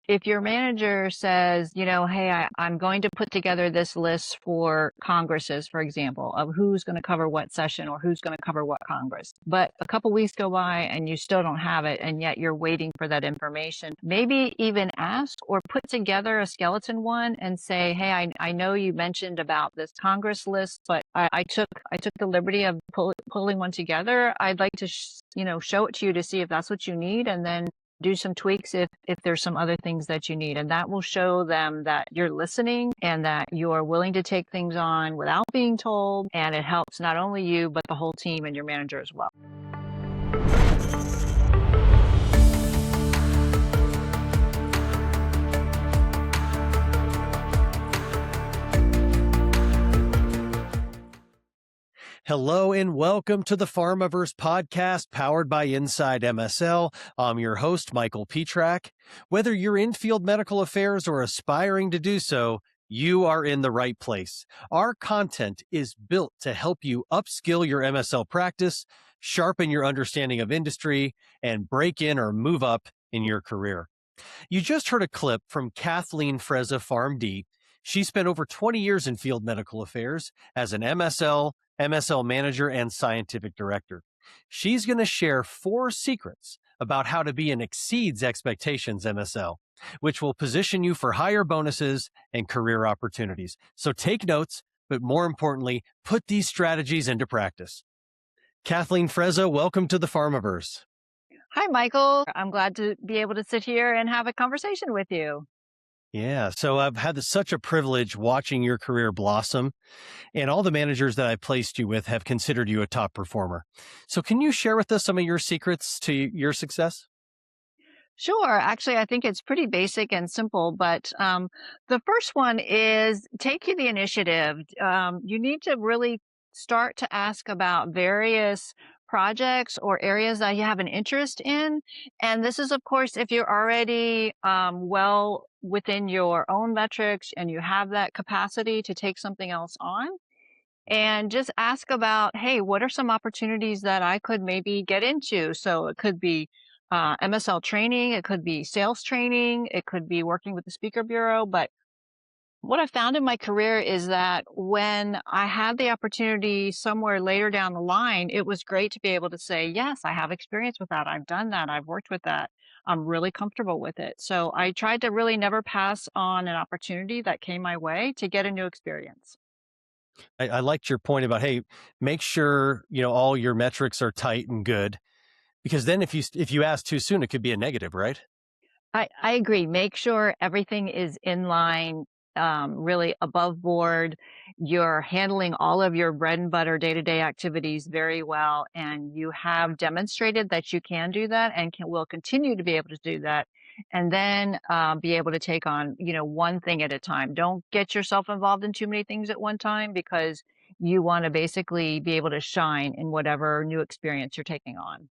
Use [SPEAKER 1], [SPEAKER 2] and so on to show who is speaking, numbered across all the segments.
[SPEAKER 1] if your manager says, hey, I'm going to put together this list for congresses, for example, of who's going to cover what session or who's going to cover what congress, but a couple weeks go by and you still don't have it, and yet you're waiting for that information, maybe even ask or put together a skeleton one and say, hey, I know you mentioned about this congress list, but I took the liberty of pulling one together. I'd like to, show it to you to see if that's what you need, and then do some tweaks if there's some other things that you need. And that will show them that you're listening and that you're willing to take things on without being told. And it helps not only you, but the whole team and your manager as well.
[SPEAKER 2] Hello and welcome to the Pharmaverse Podcast powered by Inside MSL. I'm your host, Michael Pietrack. Whether you're in field medical affairs or aspiring to do so, you are in the right place. Our content is built to help you upskill your MSL practice, sharpen your understanding of industry, and break in or move up in your career. You just heard a clip from Kathleen Frezza, PharmD. She spent over 20 years in field medical affairs as an MSL manager, and scientific director. She's going to share 4 secrets about how to be an exceeds expectations MSL, which will position you for higher bonuses and career opportunities. So take notes, but more importantly, put these strategies into practice. Kathleen Frezza, welcome to the Pharmaverse.
[SPEAKER 1] Hi, Michael. I'm glad to be able to sit here and have a conversation with you.
[SPEAKER 2] Yeah, so I've had such a privilege watching your career blossom, and all the managers that I placed you with have considered you a top performer. So can you share with us some of your secrets to your success?
[SPEAKER 1] Sure. Actually, I think it's pretty basic and simple, but the first one is taking the initiative. You need to really start to ask about various projects or areas that you have an interest in. And this is, of course, if you're already well within your own metrics and you have that capacity to take something else on. And just ask about, hey, what are some opportunities that I could maybe get into? So it could be MSL training, it could be sales training, it could be working with the speaker bureau. But what I found in my career is that when I had the opportunity somewhere later down the line, it was great to be able to say, yes, I have experience with that. I've done that. I've worked with that. I'm really comfortable with it. So I tried to really never pass on an opportunity that came my way to get a new experience.
[SPEAKER 2] I liked your point about, hey, make sure, all your metrics are tight and good, because then if you ask too soon, it could be a negative, right?
[SPEAKER 1] I agree. Make sure everything is in line, really above board. You're handling all of your bread and butter day-to-day activities very well, and you have demonstrated that you can do that and will continue to be able to do that. And then be able to take on, one thing at a time. Don't get yourself involved in too many things at one time, because you want to basically be able to shine in whatever new experience you're taking on.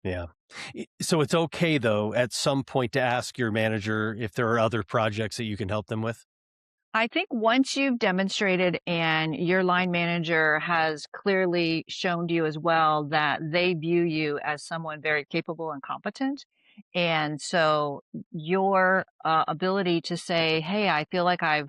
[SPEAKER 2] Yeah. So it's okay, though, at some point to ask your manager if there are other projects that you can help them with?
[SPEAKER 1] I think once you've demonstrated and your line manager has clearly shown to you as well that they view you as someone very capable and competent. And so your ability to say, hey, I feel like I'm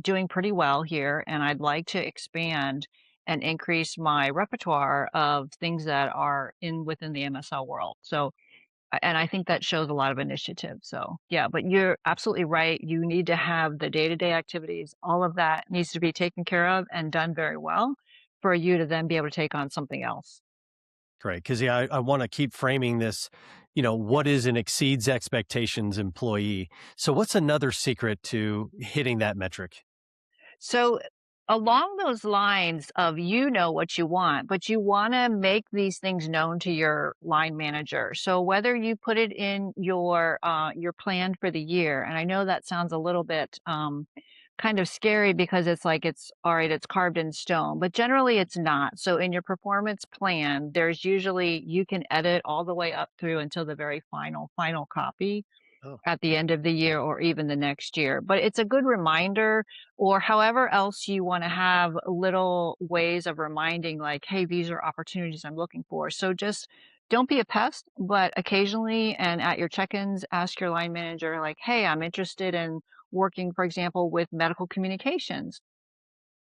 [SPEAKER 1] doing pretty well here and I'd like to expand and increase my repertoire of things that are within the MSL world. So and I think that shows a lot of initiative. So yeah, but you're absolutely right. You need to have the day-to-day activities. All of that needs to be taken care of and done very well for you to then be able to take on something else.
[SPEAKER 2] Great. Because I want to keep framing this, what is an exceeds expectations employee? So what's another secret to hitting that metric?
[SPEAKER 1] So along those lines of what you want, but you want to make these things known to your line manager. So whether you put it in your plan for the year, and I know that sounds a little bit kind of scary because it's like it's all right, it's carved in stone, but generally it's not. So in your performance plan, there's usually you can edit all the way up through until the very final copy.
[SPEAKER 2] Oh,
[SPEAKER 1] At the end of the year or even the next year. But it's a good reminder, or however else you want to have little ways of reminding, like, hey, these are opportunities I'm looking for. So just don't be a pest, but occasionally and at your check-ins, ask your line manager, like, hey, I'm interested in working, for example, with medical communications.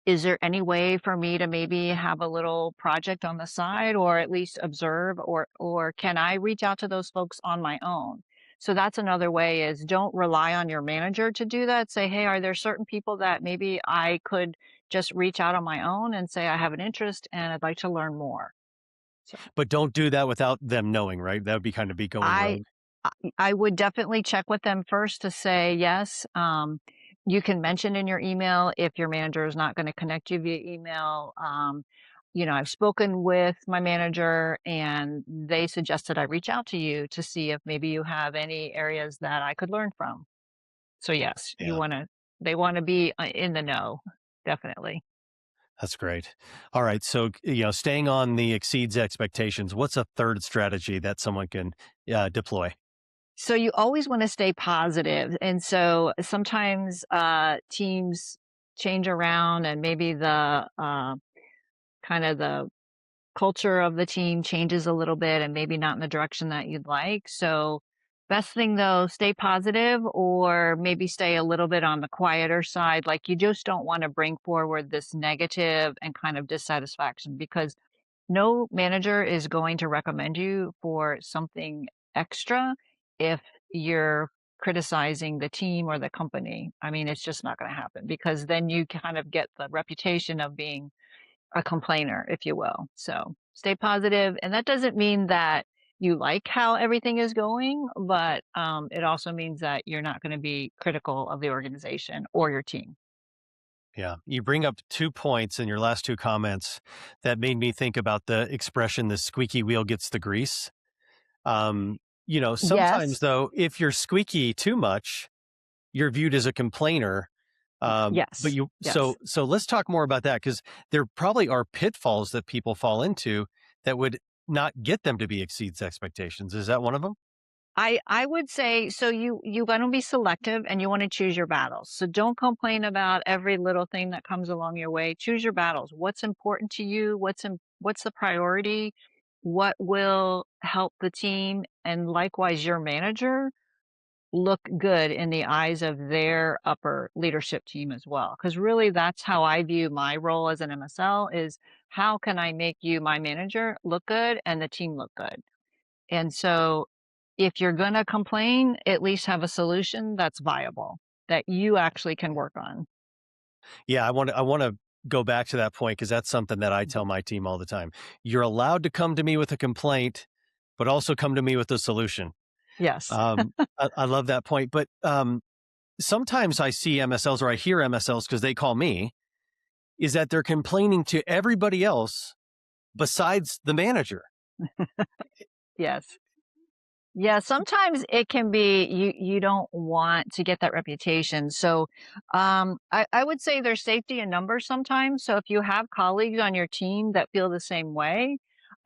[SPEAKER 1] Is there any way for me to maybe have a little project on the side or at least observe or can I reach out to those folks on my own? So that's another way is don't rely on your manager to do that. Say, hey, are there certain people that maybe I could just reach out on my own and say I have an interest and I'd like to learn more. So
[SPEAKER 2] But don't do that without them knowing, right? That would be going
[SPEAKER 1] I
[SPEAKER 2] rogue.
[SPEAKER 1] I would definitely check with them first to say yes. You can mention in your email if your manager is not going to connect you via email. I've spoken with my manager and they suggested I reach out to you to see if maybe you have any areas that I could learn from. So yes,
[SPEAKER 2] Yeah,
[SPEAKER 1] they want to be in the know, definitely.
[SPEAKER 2] that's great. All right. So, staying on the exceeds expectations, what's a third strategy that someone can deploy?
[SPEAKER 1] So you always want to stay positive. And so sometimes teams change around and maybe the kind of the culture of the team changes a little bit and maybe not in the direction that you'd like. So best thing though, stay positive or maybe stay a little bit on the quieter side. Like you just don't want to bring forward this negative and kind of dissatisfaction because no manager is going to recommend you for something extra if you're criticizing the team or the company. I mean, it's just not going to happen because then you kind of get the reputation of being a complainer, if you will. So stay positive, and that doesn't mean that you like how everything is going, but it also means that you're not going to be critical of the organization or your team.
[SPEAKER 2] Yeah. You bring up 2 points in your last 2 comments that made me think about the expression, the squeaky wheel gets the grease. Sometimes
[SPEAKER 1] Yes,
[SPEAKER 2] though, if you're squeaky too much, you're viewed as a complainer. But
[SPEAKER 1] yes,
[SPEAKER 2] you
[SPEAKER 1] yes.
[SPEAKER 2] so let's talk more about that because there probably are pitfalls that people fall into that would not get them to be exceeds expectations. Is that one of them?
[SPEAKER 1] I would say so you want to be selective and you want to choose your battles. So don't complain about every little thing that comes along your way. Choose your battles. What's important to you? What's the priority? What will help the team and likewise your manager look good in the eyes of their upper leadership team as well. Because really that's how I view my role as an MSL is how can I make you my manager look good and the team look good? And so if you're gonna complain, at least have a solution that's viable, that you actually can work on.
[SPEAKER 2] Yeah, I want to go back to that point because that's something that I
[SPEAKER 1] Mhm.
[SPEAKER 2] tell my team all the time. You're allowed to come to me with a complaint, but also come to me with a solution.
[SPEAKER 1] Yes.
[SPEAKER 2] I love that point. But sometimes I see MSLs or I hear MSLs because they call me, is that they're complaining to everybody else besides the manager.
[SPEAKER 1] Yes. Yeah, sometimes it can be you don't want to get that reputation. So I would say there's safety in numbers sometimes. So if you have colleagues on your team that feel the same way,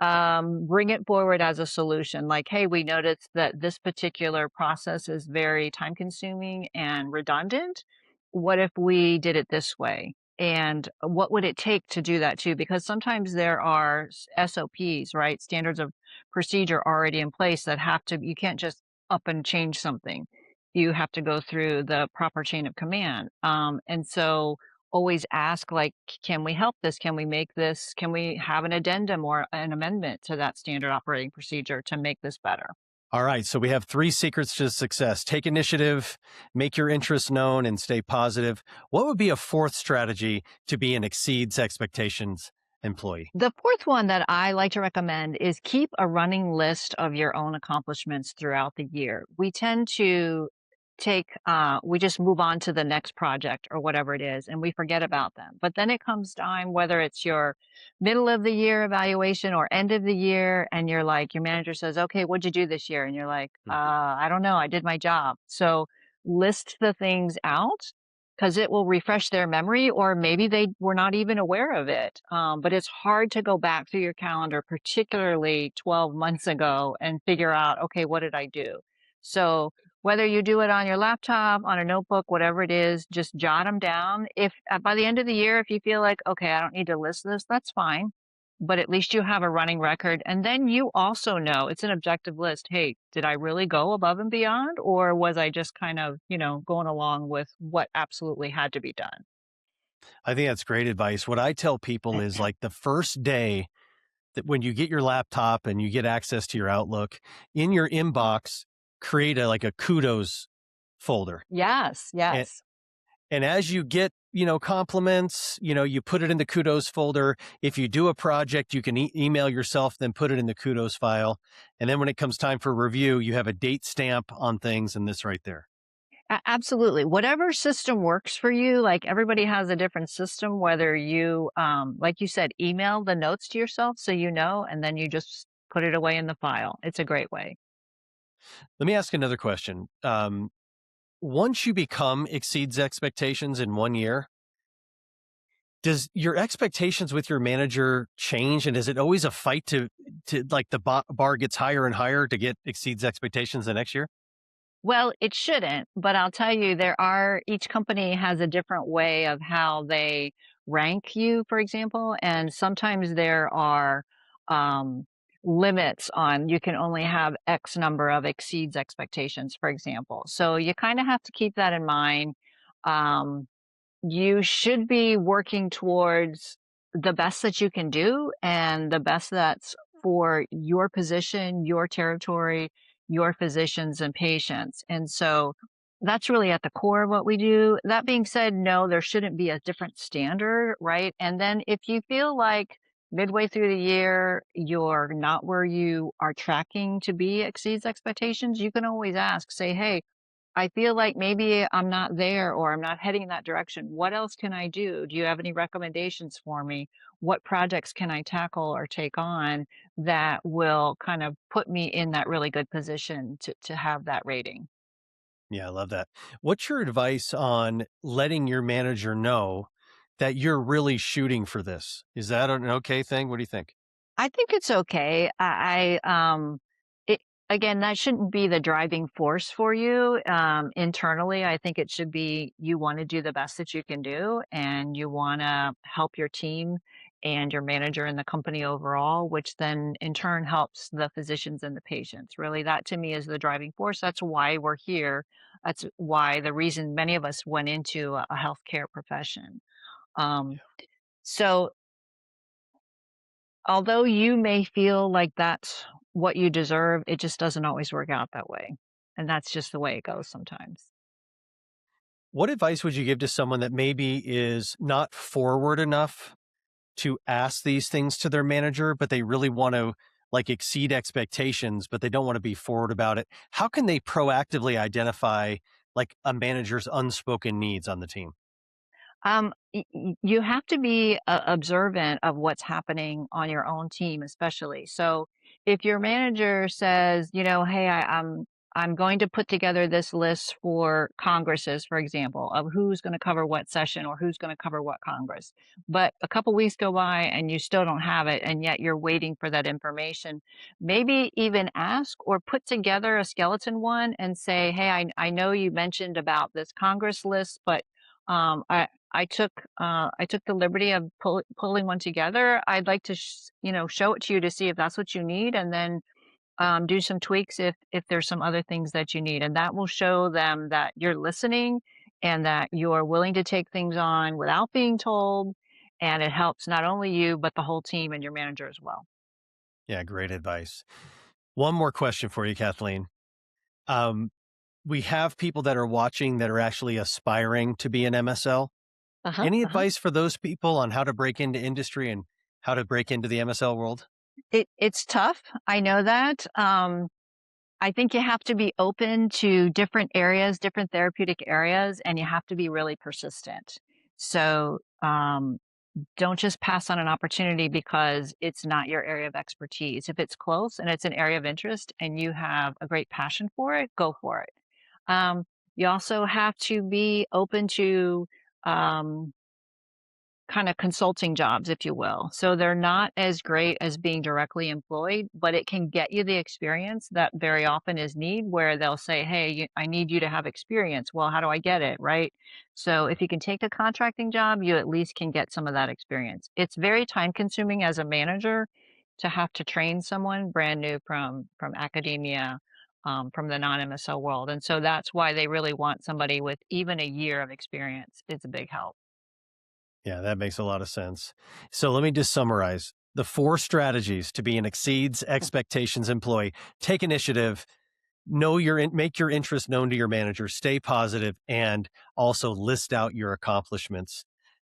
[SPEAKER 1] bring it forward as a solution. Like, hey, we noticed that this particular process is very time consuming and redundant. What if we did it this way? And what would it take to do that too? Because sometimes there are SOPs, right? Standards of procedure already in place that have to you can't just up and change something. You have to go through the proper chain of command. And so always ask like, can we help this? Can we make this? Can we have an addendum or an amendment to that standard operating procedure to make this better?
[SPEAKER 2] All right. So we have 3 secrets to success: take initiative, make your interests known, and stay positive. What would be a fourth strategy to be an exceeds expectations employee?
[SPEAKER 1] The fourth one that I like to recommend is keep a running list of your own accomplishments throughout the year. We tend to we just move on to the next project or whatever it is, and we forget about them. But then it comes time, whether it's your middle of the year evaluation or end of the year, and you're like, your manager says, okay, what'd you do this year? And you're like,
[SPEAKER 2] Mhm.
[SPEAKER 1] I don't know, I did my job. So list the things out because it will refresh their memory, or maybe they were not even aware of it. But it's hard to go back through your calendar, particularly 12 months ago, and figure out, okay, what did I do? So whether you do it on your laptop, on a notebook, whatever it is, just jot them down. If by the end of the year, if you feel like, okay, I don't need to list this, that's fine. but at least you have a running record. And then you also know it's an objective list. Hey, did I really go above and beyond, or was I just kind of, going along with what absolutely had to be done?
[SPEAKER 2] I think that's great advice. What I tell people is like the first day that when you get your laptop and you get access to your Outlook, in your inbox, create a kudos folder.
[SPEAKER 1] Yes,
[SPEAKER 2] And
[SPEAKER 1] yes.
[SPEAKER 2] and as you get, compliments, you put it in the kudos folder. If you do a project, you can email yourself, then put it in the kudos file. And then when it comes time for review, you have a date stamp on things and this right there.
[SPEAKER 1] Absolutely. Whatever system works for you, like everybody has a different system, whether you, like you said, email the notes to yourself so you know, and then you just put it away in the file. It's a great way.
[SPEAKER 2] Let me ask another question. Once you become exceeds expectations in 1 year, does your expectations with your manager change? And is it always a fight to like the bar gets higher and higher to get exceeds expectations the next year?
[SPEAKER 1] Well, it shouldn't, but I'll tell you, each company has a different way of how they rank you, for example. And sometimes there are um, limits on you can only have X number of exceeds expectations, for example. So you kind of have to keep that in mind. Um, you should be working towards the best that you can do and the best that's for your position, your territory, your physicians and patients. And so that's really at the core of what we do. That being said, no, there shouldn't be a different standard, right? And then if you feel like midway through the year you're not where you are tracking to be exceeds expectations, you can always ask, say, hey, I feel like maybe I'm not there or I'm not heading in that direction. What else can I do? Do you have any recommendations for me? What projects can I tackle or take on that will kind of put me in that really good position to have that rating?
[SPEAKER 2] Yeah, I love that. What's your advice on letting your manager know that you're really shooting for this? Is that an okay thing? What do you think?
[SPEAKER 1] I think it's okay. It again, that shouldn't be the driving force for you internally. I think it should be you want to do the best that you can do, and you want to help your team and your manager and the company overall, which then in turn helps the physicians and the patients. Really, that to me is the driving force. That's why we're here. That's why the reason many of us went into a healthcare profession. Um, so although you may feel like that's what you deserve, it just doesn't always work out that way. And that's just the way it goes sometimes.
[SPEAKER 2] What advice would you give to someone that maybe is not forward enough to ask these things to their manager, but they really want to like exceed expectations, but they don't want to be forward about it? How can they proactively identify like a manager's unspoken needs on the team?
[SPEAKER 1] You have to be observant of what's happening on your own team, especially. So if your manager says, hey, I'm going to put together this list for congresses, for example, of who's going to cover what session or who's going to cover what congress. But a couple weeks go by and you still don't have it, and yet you're waiting for that information. Maybe even ask or put together a skeleton one and say, hey, I know you mentioned about this congress list, but I took the liberty of pulling one together. I'd like to show it to you to see if that's what you need, and then do some tweaks if there's some other things that you need, and that will show them that you're listening and that you're willing to take things on without being told, and it helps not only you but the whole team and your manager as well.
[SPEAKER 2] Yeah, great advice. One more question for you, Kathleen. Um, we have people that are watching that are actually aspiring to be an MSL.
[SPEAKER 1] Uh-huh,
[SPEAKER 2] Any
[SPEAKER 1] uh-huh.
[SPEAKER 2] advice for those people on how to break into industry and how to break into the MSL world?
[SPEAKER 1] It's tough. I know that. I think you have to be open to different areas, different therapeutic areas, and you have to be really persistent. So don't just pass on an opportunity because it's not your area of expertise. If it's close and it's an area of interest and you have a great passion for it, go for it. You also have to be open to um, kind of consulting jobs, if you will. So they're not as great as being directly employed, but it can get you the experience that very often is need where they'll say, "Hey, I need you to have experience." Well, how do I get it, right? So if you can take a contracting job, you at least can get some of that experience. It's very time consuming as a manager to have to train someone brand new from academia, from the non-MSL world. And so that's why they really want somebody with even a year of experience. It's a big help.
[SPEAKER 2] Yeah, that makes a lot of sense. So let me just summarize the 4 strategies to be an exceeds expectations employee. Take initiative, make your interest known to your manager, stay positive, and also list out your accomplishments.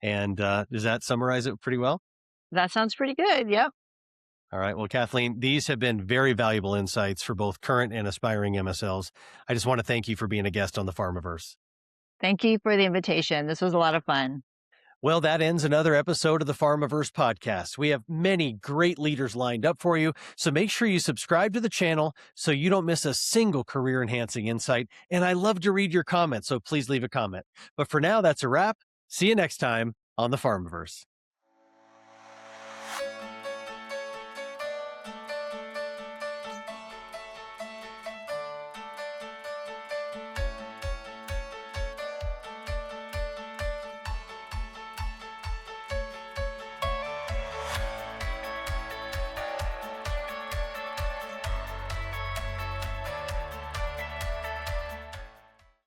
[SPEAKER 2] And does that summarize it pretty well?
[SPEAKER 1] That sounds pretty good. Yep.
[SPEAKER 2] All right. Well, Kathleen, these have been very valuable insights for both current and aspiring MSLs. I just want to thank you for being a guest on the Pharmaverse.
[SPEAKER 1] Thank you for the invitation. This was a lot of fun.
[SPEAKER 2] Well, that ends another episode of the Pharmaverse Podcast. We have many great leaders lined up for you, so make sure you subscribe to the channel so you don't miss a single career-enhancing insight. And I love to read your comments, so please leave a comment. But for now, that's a wrap. See you next time on the Pharmaverse.